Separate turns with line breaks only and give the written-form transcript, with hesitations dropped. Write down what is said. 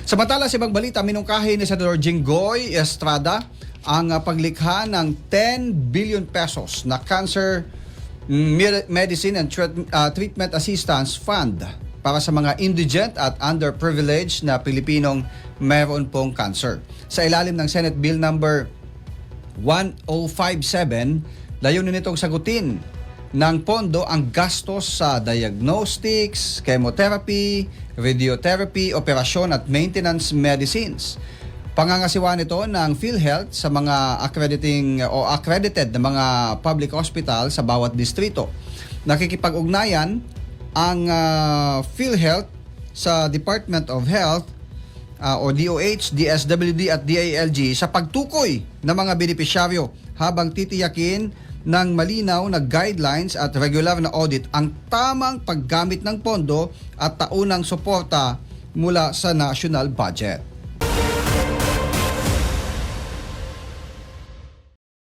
Samantala sa ibang balita, minungkahi ni Senador Jinggoy Estrada ang paglikha ng 10 billion pesos na Cancer Medicine and Treatment Assistance Fund para sa mga indigent at underprivileged na Pilipinong mayroon pong cancer. Sa ilalim ng Senate Bill number 1057, layunin nitong sagutin ng pondo ang gastos sa diagnostics, chemotherapy, radiotherapy, operasyon at maintenance medicines. Pangangasiwa nito ng PhilHealth sa mga accredited na mga public hospital sa bawat distrito. Nakikipag-ugnayan ang PhilHealth sa Department of Health o DOH, DSWD at DILG sa pagtukoy ng mga benepisyaryo habang titiyakin ng malinaw na guidelines at regular na audit ang tamang paggamit ng pondo at taunang suporta mula sa national budget.